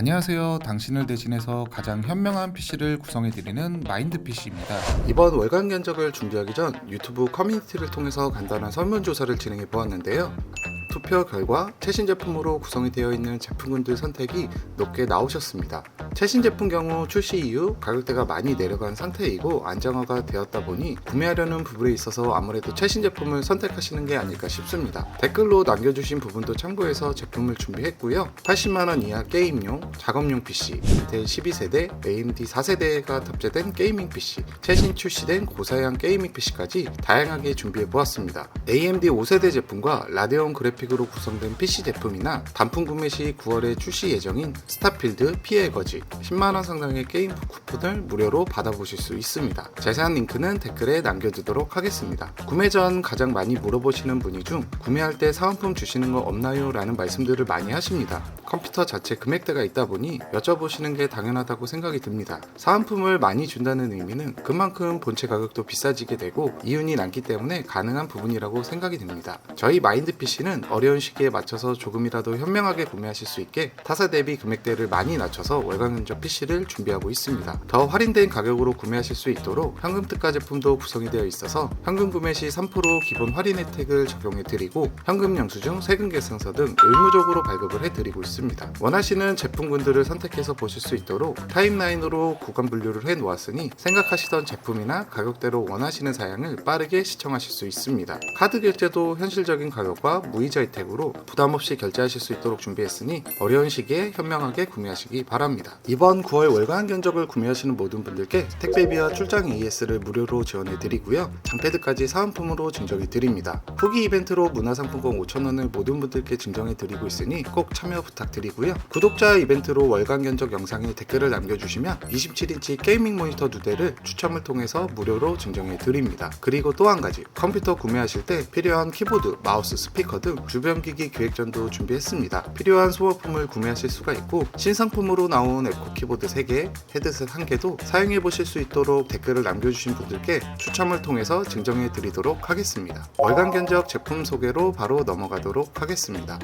안녕하세요. 당신을 대신해서 가장 현명한 PC를 구성해드리는 마인드 PC입니다. 이번 월간 견적을 준비하기 전 유튜브 커뮤니티를 통해서 간단한 설문조사를 진행해 보았는데요. 투표 결과 최신 제품으로 구성이 되어 있는 제품군들 선택이 높게 나오셨습니다. 최신 제품 경우 출시 이후 가격대가 많이 내려간 상태이고 안정화가 되었다 보니 구매하려는 부분에 있어서 아무래도 최신 제품을 선택하시는 게 아닐까 싶습니다. 댓글로 남겨주신 부분도 참고해서 제품을 준비했고요. 80만원 이하 게임용, 작업용 PC, 인텔 12세대, AMD 4세대가 탑재된 게이밍 PC, 최신 출시된 고사양 게이밍 PC까지 다양하게 준비해 보았습니다. AMD 5세대 제품과 라데온 그래픽으로 구성된 PC 제품이나 단품 구매 시 9월에 출시 예정인 스타필드 피해거지 10만원 상당의 게임 쿠폰을 무료로 받아보실 수 있습니다. 자세한 링크는 댓글에 남겨두도록 하겠습니다. 구매 전 가장 많이 물어보시는 분이 중 구매할 때 사은품 주시는 거 없나요? 라는 말씀들을 많이 하십니다. 컴퓨터 자체 금액대가 있다 보니 여쭤보시는 게 당연하다고 생각이 듭니다. 사은품을 많이 준다는 의미는 그만큼 본체 가격도 비싸지게 되고 이윤이 남기 때문에 가능한 부분이라고 생각이 됩니다. 저희 마인드 PC는 어려운 시기에 맞춰서 조금이라도 현명하게 구매하실 수 있게 타사 대비 금액대를 많이 낮춰서 월간 견적 PC를 준비하고 있습니다. 더 할인된 가격으로 구매하실 수 있도록 현금 특가 제품도 구성이 되어 있어서 현금 구매 시 3% 기본 할인 혜택을 적용해 드리고 현금 영수증, 세금 계산서 등 의무적으로 발급을 해 드리고 있습니다. 원하시는 제품군들을 선택해서 보실 수 있도록 타임라인으로 구간 분류를 해 놓았으니 생각하시던 제품이나 가격대로 원하시는 사양을 빠르게 시청하실 수 있습니다. 카드 결제도 현실적인 가격과 무이자 혜택으로 부담 없이 결제하실 수 있도록 준비했으니 어려운 시기에 현명하게 구매하시기 바랍니다. 이번 9월 월간 견적을 구매하시는 모든 분들께 택배비와 출장 AS를 무료로 지원해 드리고요. 장패드까지 사은품으로 증정해 드립니다. 후기 이벤트로 문화상품권 5,000원을 모든 분들께 증정해 드리고 있으니 꼭 참여 부탁드리고요. 구독자 이벤트로 월간 견적 영상에 댓글을 남겨주시면 27인치 게이밍 모니터 2대를 추첨을 통해서 무료로 증정해 드립니다. 그리고 또 한 가지, 컴퓨터 구매하실 때 필요한 키보드, 마우스, 스피커 등 주변 기기 기획전도 준비했습니다. 필요한 소모품을 구매하실 수가 있고 신상품으로 나온 에코 키보드 3개, 헤드셋 1개도 사용해 보실 수 있도록 댓글을 남겨주신 분들께 추첨을 통해서 증정해 드리도록 하겠습니다. 월간 견적 제품 소개로 바로 넘어가도록 하겠습니다.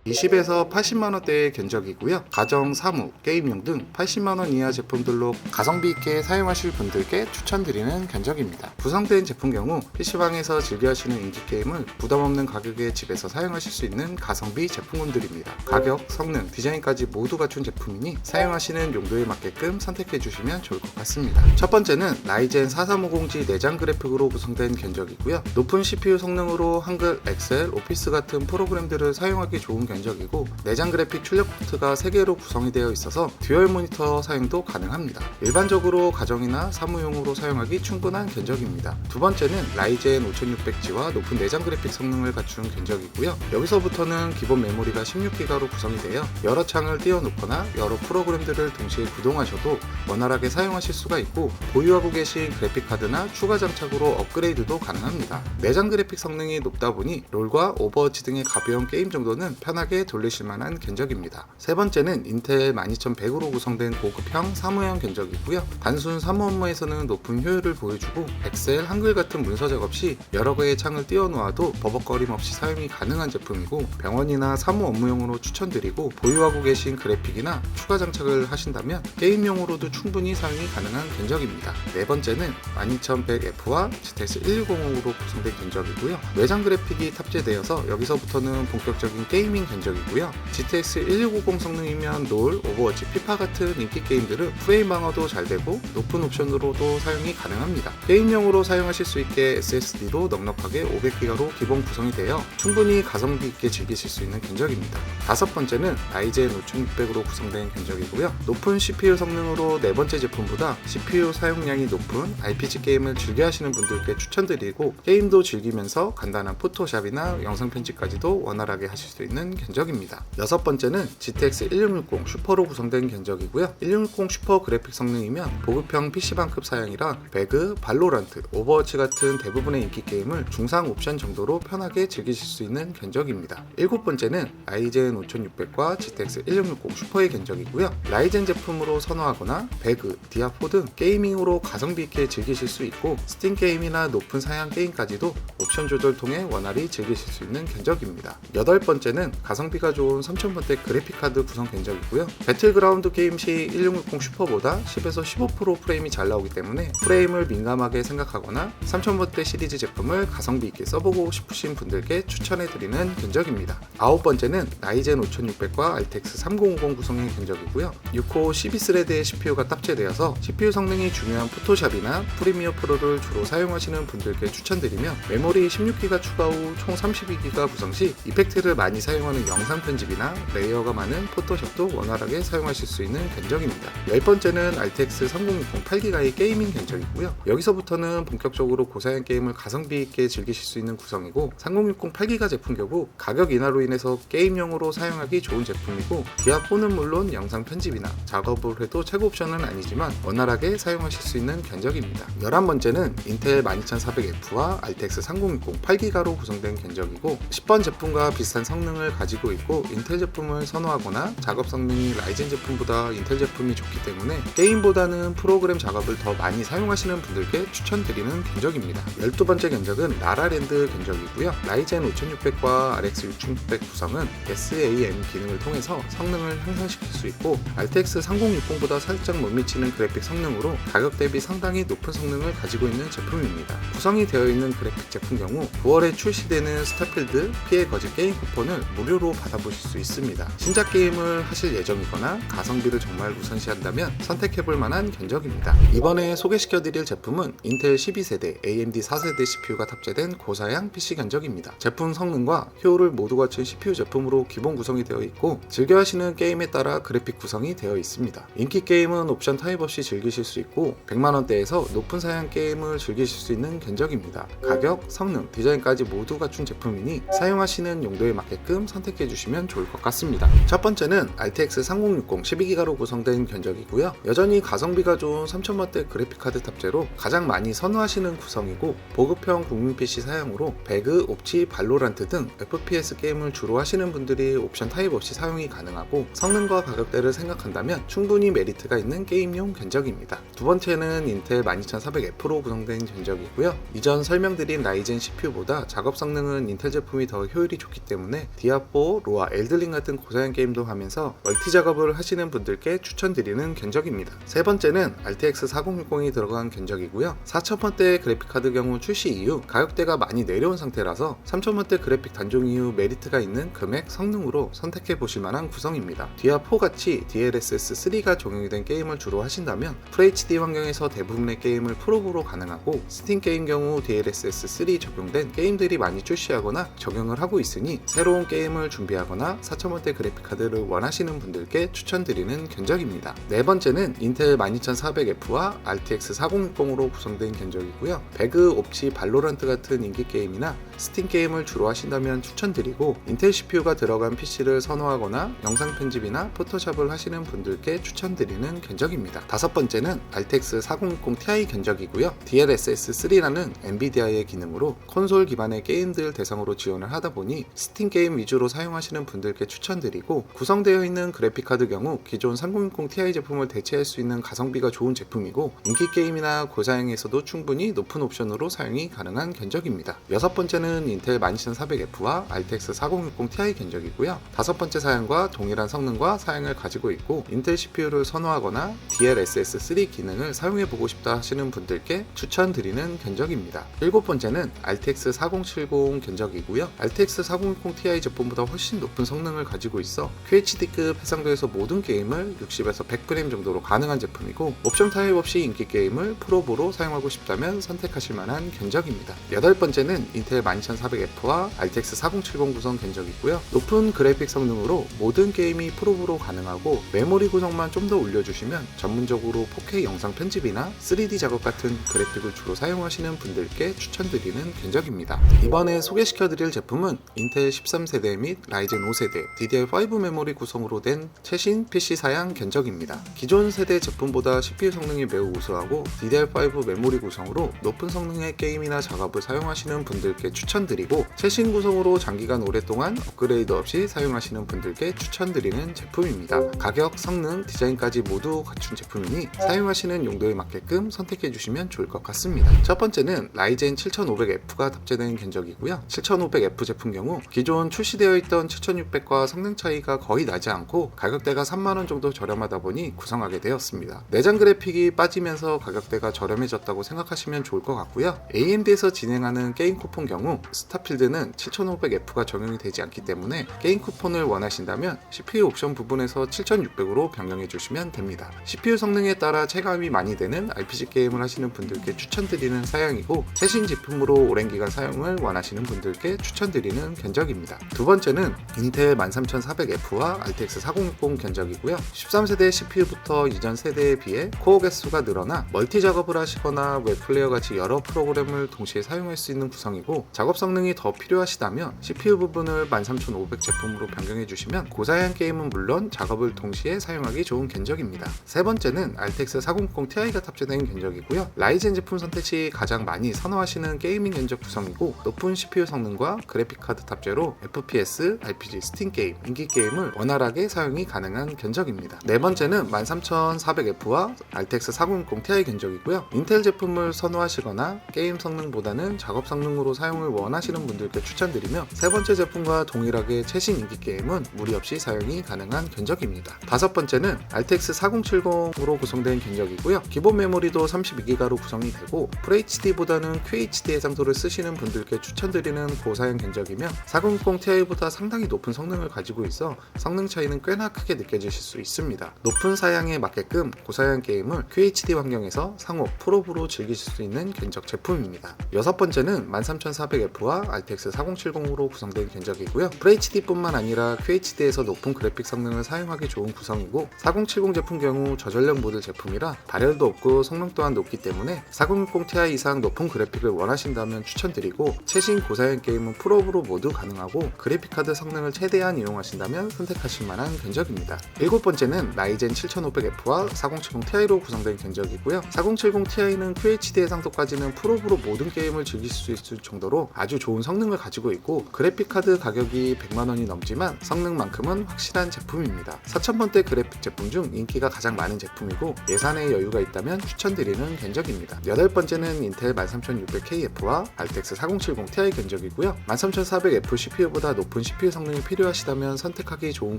20에서 80만원대의 견적이고요. 가정, 사무, 게임용 등 80만원 이하 제품들로 가성비 있게 사용하실 분들께 추천드리는 견적입니다. 구성된 제품 경우 PC방에서 즐겨 하시는 인기 게임을 부담없는 가격에 집에서 사용하실 수 있는 가성비 제품군들입니다. 가격, 성능, 디자인까지 모두 갖춘 제품이니 사용하시는 용도에 맞게끔 선택해 주시면 좋을 것 같습니다. 첫 번째는 라이젠 4350G 내장 그래픽으로 구성된 견적이고요. 높은 CPU 성능으로 한글, 엑셀, 오피스 같은 프로그램들을 사용하기 좋은 견적이고 내장 그래픽 출력 포트가 3개로 구성이 되어 있어서 듀얼 모니터 사용도 가능합니다. 일반적으로 가정이나 사무용으로 사용하기 충분한 견적입니다. 두 번째는 라이젠 5600G와 높은 내장 그래픽 성능을 갖춘 견적이고요. 여기서부터는 기본 메모리가 16기가로 구성이 되어 여러 창을 띄워놓거나 여러 프로그램들을 동시에 구동하셔도 원활하게 사용하실 수가 있고 보유하고 계신 그래픽 카드나 추가 장착으로 업그레이드도 가능합니다. 내장 그래픽 성능이 높다 보니 롤과 오버워치 등의 가벼운 게임 정도는 편하게 돌리실 만한 견적입니다. 세 번째는 인텔 12100으로 구성된 고급형 사무용 견적이고요. 단순 사무 업무에서는 높은 효율을 보여주고 엑셀, 한글 같은 문서 작업 시 여러 개의 창을 띄워놓아도 버벅거림 없이 사용이 가능한 제품이고 병원이나 사무 업무용으로 추천드리고 보유하고 계신 그래픽이나 추가 장착을 하신다면 게임용으로도 충분히 사용이 가능한 견적입니다. 네 번째는 12100F와 GTX 1600으로 구성된 견적이고요. 내장 그래픽이 탑재되어서 여기서부터는 본격적인 게이밍 견적이고요. GTX 1650 성능이면 롤, 오버워치, 피파 같은 인기 게임들은 프레임 방어도 잘 되고 높은 옵션으로도 사용이 가능합니다. 게임용으로 사용하실 수 있게 SSD로 넉넉하게 500기가로 기본 구성이 되어 충분히 가성비 있게 즐기실 수 있는 견적입니다. 다섯 번째는 라이젠 5600으로 구성된 견적이고요. 높은 CPU 성능으로 네 번째 제품보다 CPU 사용량이 높은 RPG 게임을 즐겨 하시는 분들께 추천드리고 게임도 즐기면서 간단한 포토샵이나 영상 편집까지도 원활하게 하실 수 있는 견적입니다. 여섯 번째는 GTX 1660 슈퍼로 구성된 견적이고요. 1660 슈퍼 그래픽 성능이면 보급형 PC방급 사양이라 배그, 발로란트, 오버워치 같은 대부분의 인기 게임을 중상 옵션 정도로 편하게 즐기실 수 있는 견적입니다. 일곱 번째는 라이젠 5600과 GTX 1660 슈퍼의 견적이고요. 라이젠 제품으로 선호하거나 배그, 디아4 등 게이밍으로 가성비 있게 즐기실 수 있고 스팀 게임이나 높은 사양 게임까지도 옵션 조절 통해 원활히 즐기실 수 있는 견적입니다. 여덟 번째는 가성비가 좋은 3000번대 그래픽카드 구성 견적이고요. 배틀그라운드 게임 시 1660 슈퍼보다 10에서 15% 프레임이 잘 나오기 때문에 프레임을 민감하게 생각하거나 3000번대 시리즈 제품을 가성비 있게 써보고 싶으신 분들께 추천해드리는 견적입니다. 아홉 번째는 라이젠 5600과 RTX 3050 구성의 견적이고요. 6코 12스레드의 CPU가 탑재되어서 CPU 성능이 중요한 포토샵이나 프리미어 프로를 주로 사용하시는 분들께 추천드리며 메모리 16기가 추가 후 총 32기가 구성 시 이펙트를 많이 사용하는 영상 편집이나 레이어가 많은 포토샵도 원활하게 사용하실 수 있는 견적입니다. 열 번째는 RTX 3060 8기가의 게이밍 견적이고요. 여기서부터는 본격적으로 고사양 게임을 가성비 있게 즐기실 수 있는 구성이고 3060 8기가 제품 경우 가격 인하로 인해서 게임용으로 사용하기 좋은 제품이고 디아4는 물론 영상 편집이나 작업을 해도 최고 옵션은 아니지만 원활하게 사용하실 수 있는 견적입니다. 11번째는 인텔 12400F와 RTX 3060 8기가로 구성된 견적이고 10번 제품과 비슷한 성능을 가지고 있고 인텔 제품을 선호하거나 작업 성능이 라이젠 제품보다 인텔 제품이 좋기 때문에 게임보다는 프로그램 작업을 더 많이 사용하시는 분들께 추천드리는 견적입니다. 12번째 견적은 라라랜드 견적이고요. 라이젠 5600과 RX 6600 구성은 SAM 기능을 통해서 성능을 향상시킬 수 있고 RTX 3060보다 살짝 못 미치는 그래픽 성능으로 가격 대비 상당히 높은 성능을 가지고 있는 제품입니다. 구성이 되어 있는 그래픽 제품 경우 9월에 출시되는 스타필드 피해 거짓 게임 쿠폰을 무료로 받아보실 수 있습니다. 신작 게임을 하실 예정이거나 가성비를 정말 우선시한다면 선택해볼 만한 견적입니다. 이번에 소개시켜드릴 제품은 인텔 12세대, AMD 4세대 CPU가 탑재된 고사양 PC 견적입니다. 제품 성능과 효율을 모두 갖춘 CPU 제품으로 기본 구성이 되어 있고 즐겨 하시는 게임에 따라 그래픽 구성이 되어 있습니다. 인기 게임은 옵션 타입 없이 즐기실 수 있고 100만원대에서 높은 사양 게임을 즐기실 수 있는 견적입니다. 가격, 성능, 디자인까지 모두 갖춘 제품이니 사용하시는 용도에 맞게끔 선택해 주시면 좋을 것 같습니다. 첫 번째는 RTX 3060 12기가로 구성된 견적이고요. 여전히 가성비가 좋은 3000원대 그래픽카드 탑재로 가장 많이 선호하시는 구성이고 보급형 국민 PC 사양으로 배그, 옵치, 발로란트 등 FPS 게임을 주로 하시는 분들이 옵션 타입 없이 사용이 가능하고 성능과 가격대를 생각한다면 충분히 메리트가 있는 게임용 견적입니다. 두 번째는 인텔 12400F로 구성된 견적이고요. 이전 설명드린 라이젠 CPU보다 작업 성능은 인텔 제품이 더 효율이 좋기 때문에 디아4, 로아, 엘들링 같은 고사양 게임도 하면서 멀티 작업을 하시는 분들께 추천드리는 견적입니다. 세 번째는 RTX 4060이 들어간 견적이고요. 4000원대 그래픽카드 경우 출시 이후 가격대가 많이 내려온 상태라서 3000원대 그래픽 단종 이후 메리트가 있는 금액, 성능으로 선택해 보실 만한 구성입니다. 디아4 같이 DLSS 3가 적용이 된 게임을 주로 하신다면 FHD 환경에서 대부분의 게임을 프로브로 가능하고 스팀 게임 경우 DLSS 3 적용된 게임들이 많이 출시하거나 적용을 하고 있으니 새로운 게임을 준비하거나 4000원대 그래픽카드를 원하시는 분들께 추천드리는 견적입니다. 네 번째는 인텔 12400F와 RTX 4060으로 구성된 견적이고요. 배그, 옵치, 발로란트 같은 인기 게임이나 스팀 게임을 주로 하신다면 추천드리고 인텔 CPU가 들어간 PC를 선호하거나 영상 편집이나 포토샵을 하시는 분들께 추천드리는 견적입니다. 다섯 번째는 RTX 4060 Ti 견적이고요. DLSS 3라는 엔비디아의 기능으로 콘솔 기반의 게임들 대상으로 지원을 하다 보니 스팀 게임 위주로 사용하시는 분들께 추천드리고 구성되어 있는 그래픽카드 경우 기존 3060 Ti 제품을 대체할 수 있는 가성비가 좋은 제품이고 인기 게임이나 고사양에서도 충분히 높은 옵션으로 사용이 가능한 견적입니다. 여섯 번째는 인텔 12400F와 RTX 4060 Ti 견적이고요. 다섯 번째 사양과 동일한 성능과 사양을 가지고 있고 인텔 CPU를 선호하거나 DLSS 3 기능을 사용해보고 싶다 하시는 분들께 추천드리는 견적입니다. 일곱 번째는 RTX 4070 견적이고요. RTX 4060 Ti 제품보다 훨씬 높은 성능을 가지고 있어 QHD급 해상도에서 모든 게임을 60에서 100프레임 정도로 가능한 제품이고 옵션 타입 없이 인기 게임을 프로보로 사용하고 싶다면 선택하실 만한 견적입니다. 여덟 번째는 인텔 12400F와 RTX 4070 구성 견적이고요. 높은 그래픽 성능으로 모든 게임이 프로보로 가능하고 메모리 구성만 좀 더 올려주시면 전문적으로 4K 영상 편집이나 3D 작업 같은 그래픽을 주로 사용하시는 분들께 추천드리는 견적입니다. 이번에 소개시켜드릴 제품은 인텔 13세대 및 라이젠 5세대 DDR5 메모리 구성으로 된 최신 PC 사양 견적입니다. 기존 세대 제품보다 CPU 성능이 매우 우수하고 DDR5 메모리 구성으로 높은 성능의 게임이나 작업을 사용하시는 분들께 추천드리고 최신 구성으로 장기간 오랫동안 업그레이드 없이 사용하시는 분들께 추천드리는 제품입니다. 가격, 성능, 디자인까지 모두 갖춘 제품이니 사용하시는 용도에 맞게끔 선택해 주시면 좋을 것 같습니다. 첫 번째는 라이젠 7500 7500F가 탑재된 견적이고요. 7500F 제품 경우 기존 출시되어 있던 7600과 성능 차이가 거의 나지 않고 가격대가 3만원 정도 저렴하다 보니 구성하게 되었습니다. 내장 그래픽이 빠지면서 가격대가 저렴해졌다고 생각하시면 좋을 것 같고요. AMD에서 진행하는 게임 쿠폰 경우 스타필드는 7500F가 적용이 되지 않기 때문에 게임 쿠폰을 원하신다면 CPU 옵션 부분에서 7600으로 변경해 주시면 됩니다. CPU 성능에 따라 체감이 많이 되는 RPG 게임을 하시는 분들께 추천드리는 사양이고, 최신 제품으로 오랜 기간 사용을 원하시는 분들께 추천드리는 견적입니다. 두 번째는 인텔 13400F와 RTX 4060 견적이고요. 13세대 CPU부터 이전 세대에 비해 코어 개수가 늘어나 멀티 작업을 하시거나 웹플레이어 같이 여러 프로그램을 동시에 사용할 수 있는 구성이고, 작업 성능이 더 필요하시다면 CPU 부분을 13500 제품으로 변경해 주시면 고사양 게임은 물론 작업을 동시에 사용하기 좋은 견적입니다. 세 번째는 RTX 4060 Ti가 탑재된 견적이고요. 라이젠 제품 선택 시 가장 많이 선호하시는 게이밍 견적 구성이고, 높은 CPU 성능과 그래픽카드 탑재로 FPS, RPG, 스팀 게임, 인기 게임을 원활하게 사용이 가능한 견적입니다. 네 번째는 13400F와 RTX 4060 Ti 견적이고요. 인텔 제품을 선호하시거나 게임 성능보다는 작업 성능으로 사용을 원하시는 분들께 추천드리며, 세 번째 제품과 동일하게 최신 인기 게임은 무리 없이 사용이 가능한 견적입니다. 다섯 번째는 RTX 4070으로 구성된 견적이고요. 기본 메모리도 32기가로 구성이 되고 FHD보다는 QHD 해상도를 쓰시는 분들께 추천드리는 고사양 견적이며, 4060 Ti보다 상당히 높은 성능을 가지고 있어 성능 차이는 꽤나 크게 느껴지실 수 있습니다. 높은 사양에 맞게끔 고사양 게임을 QHD 환경에서 상호 프로브로 즐기실 수 있는 견적 제품입니다. 여섯 번째는 13400F와 RTX 4070으로 구성된 견적이고요. FHD뿐만 아니라 QHD에서 높은 그래픽 성능을 사용하기 좋은 구성이고, 4070 제품 경우 저전력 모드 제품이라 발열도 없고 성능 또한 높기 때문에 4060 Ti 이상 높은 그래픽을 원하신다면 추천드리고, 최신 고사양 게임은 프로브로 모두 가능하고 그래픽카드 성능을 최대한 이용하신다면 선택하실 만한 견적입니다. 일곱 번째는 라이젠 7500F와 4070 Ti로 구성된 견적이고요. 4070 Ti는 QHD 해상도까지는 프로브로 모든 게임을 즐길 수 있을 정도로 아주 좋은 성능을 가지고 있고, 그래픽카드 가격이 100만원이 넘지만 성능만큼은 확실한 제품입니다. 4000번대 그래픽 제품 중 인기가 가장 많은 제품이고, 예산에 여유가 있다면 추천드리는 견적입니다. 여덟 번째는 인텔 13600KF와 RTX 4070 Ti 견적이고요. 13400F CPU보다 높은 CPU 성능이 필요하시다면 선택하기 좋은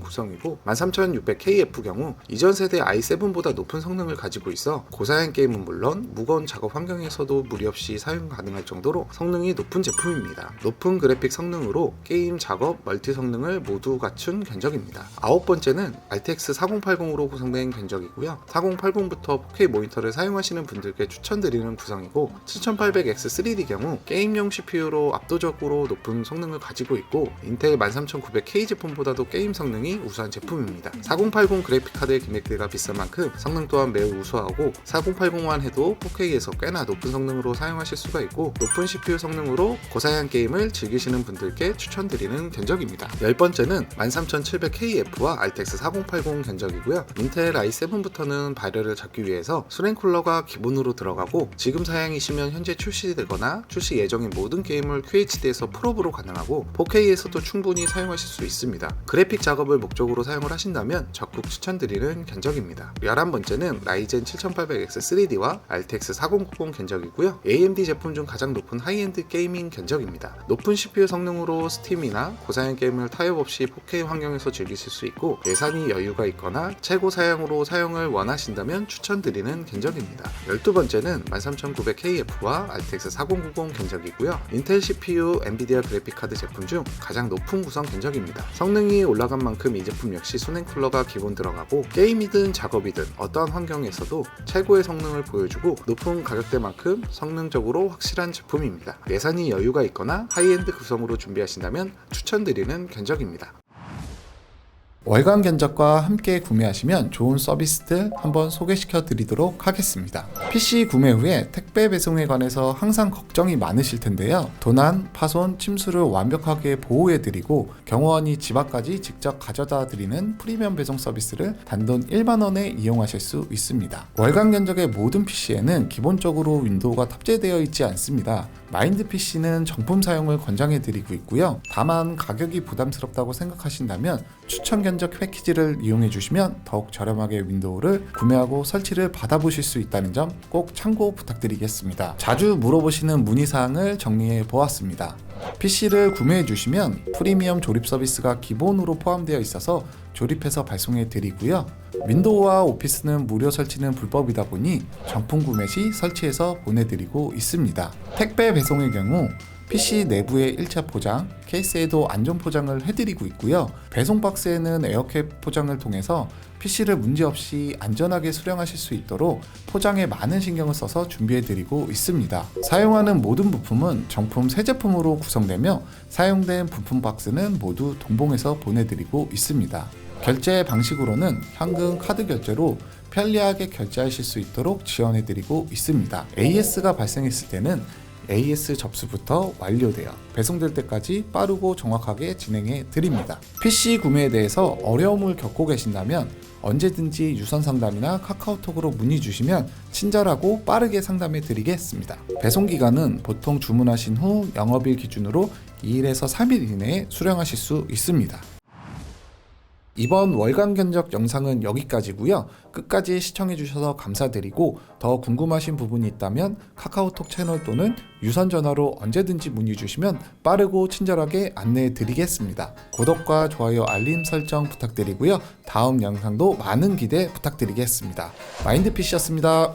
구성이고, 13600KF 경우 이전 세대 i7보다 높은 성능을 가지고 있어 고사양 게임은 물론 무거운 작업 환경에서도 무리 없이 사용 가능할 정도로 성능이 높은 제품입니다. 높은 그래픽 성능으로 게임, 작업, 멀티 성능을 모두 갖춘 견적입니다. 아홉 번째는 RTX 4080으로 구성된 견적이고요. 4080부터 4K 모니터를 사용하시는 분들께 추천드리는 구성이고, 7800X 3D 경우 게임용 CPU로 압도적으로 높은 성능을 가지고 있고, 인텔 13900K 제품보다도 게임 성능이 우수한 제품입니다. 4080 그래픽카드의 기믹대가 비싼 만큼 성능 또한 매우 우수하고, 4080만 해도 4K에서 꽤나 높은 성능으로 사용하실 수가 있고, 높은 CPU 성능으로 고사양 게임을 즐기시는 분들께 추천드리는 견적입니다. 열 번째는 13700KF와 RTX 4080 견적이고요. 인텔 i7부터는 발열을 잡기 위해서 수냉 쿨러가 기본으로 들어가고, 지금 사양이시면 현재 출시되거나 출시 예정인 모든 게임을 QHD에서 프로브로 가능하고 4K에서도 충분히 사용하실 수 있습니다. 그래픽 작업을 목적으로 사용을 하신다면 적극 추천드리는 견적입니다. 11번째는 라이젠 7800X 3D와 RTX 4090 견적이고요. AMD 제품 중 가장 높은 하이엔드 게이밍 견적입니다. 높은 CPU 성능으로 스팀이나 고사양 게임을 타협 없이 4K 환경에서 즐기실 수 있고, 예산이 여유가 있거나 최고 사양으로 사용을 원하신다면 추천드리는 견적입니다. 12번째는 13900KF와 RTX 4090 견적이고요. 인텔 CPU, 엔비디아 그래픽카드 제품 중 가장 높은 구성 견적입니다. 성능이 올라간 만큼 이 제품 역시 수냉 쿨러가 기본 들어가고, 게임이든 작업이든 어떠한 환경에서도 최고의 성능을 보여주고, 높은 가격대만큼 성능적으로 확실한 제품입니다. 예산이 여유가 있거나 하이엔드 구성으로 준비하신다면 추천드리는 견적입니다. 월간 견적과 함께 구매하시면 좋은 서비스들 한번 소개시켜 드리도록 하겠습니다. PC 구매 후에 택배 배송에 관해서 항상 걱정이 많으실 텐데요. 도난, 파손, 침수를 완벽하게 보호해 드리고 경호원이 집 앞까지 직접 가져다 드리는 프리미엄 배송 서비스를 단돈 1만원에 이용하실 수 있습니다. 월간 견적의 모든 PC에는 기본적으로 윈도우가 탑재되어 있지 않습니다. 마인드 PC는 정품 사용을 권장해 드리고 있고요. 다만 가격이 부담스럽다고 생각하신다면 추천 견적 견적 패키지를 이용해 주시면 더욱 저렴하게 윈도우를 구매하고 설치를 받아보실 수 있다는 점 꼭 참고 부탁드리겠습니다. 자주 물어보시는 문의사항을 정리해 보았습니다. PC를 구매해 주시면 프리미엄 조립 서비스가 기본으로 포함되어 있어서 조립해서 발송해 드리고요. 윈도우와 오피스는 무료 설치는 불법이다 보니 정품 구매 시 설치해서 보내드리고 있습니다. 택배 배송의 경우 PC 내부의 1차 포장, 케이스에도 안전 포장을 해드리고 있고요. 배송 박스에는 에어캡 포장을 통해서 PC를 문제없이 안전하게 수령하실 수 있도록 포장에 많은 신경을 써서 준비해드리고 있습니다. 사용하는 모든 부품은 정품 새 제품으로 구성되며 사용된 부품 박스는 모두 동봉해서 보내드리고 있습니다. 결제 방식으로는 현금 카드 결제로 편리하게 결제하실 수 있도록 지원해드리고 있습니다. AS가 발생했을 때는 AS 접수부터 완료되어 배송될 때까지 빠르고 정확하게 진행해 드립니다. PC 구매에 대해서 어려움을 겪고 계신다면 언제든지 유선 상담이나 카카오톡으로 문의 주시면 친절하고 빠르게 상담해 드리겠습니다. 배송 기간은 보통 주문하신 후 영업일 기준으로 2일에서 3일 이내에 수령하실 수 있습니다. 이번 월간 견적 영상은 여기까지고요. 끝까지 시청해주셔서 감사드리고 더 궁금하신 부분이 있다면 카카오톡 채널 또는 유선 전화로 언제든지 문의 주시면 빠르고 친절하게 안내해 드리겠습니다. 구독과 좋아요, 알림 설정 부탁드리고요. 다음 영상도 많은 기대 부탁드리겠습니다. 마인드 PC였습니다.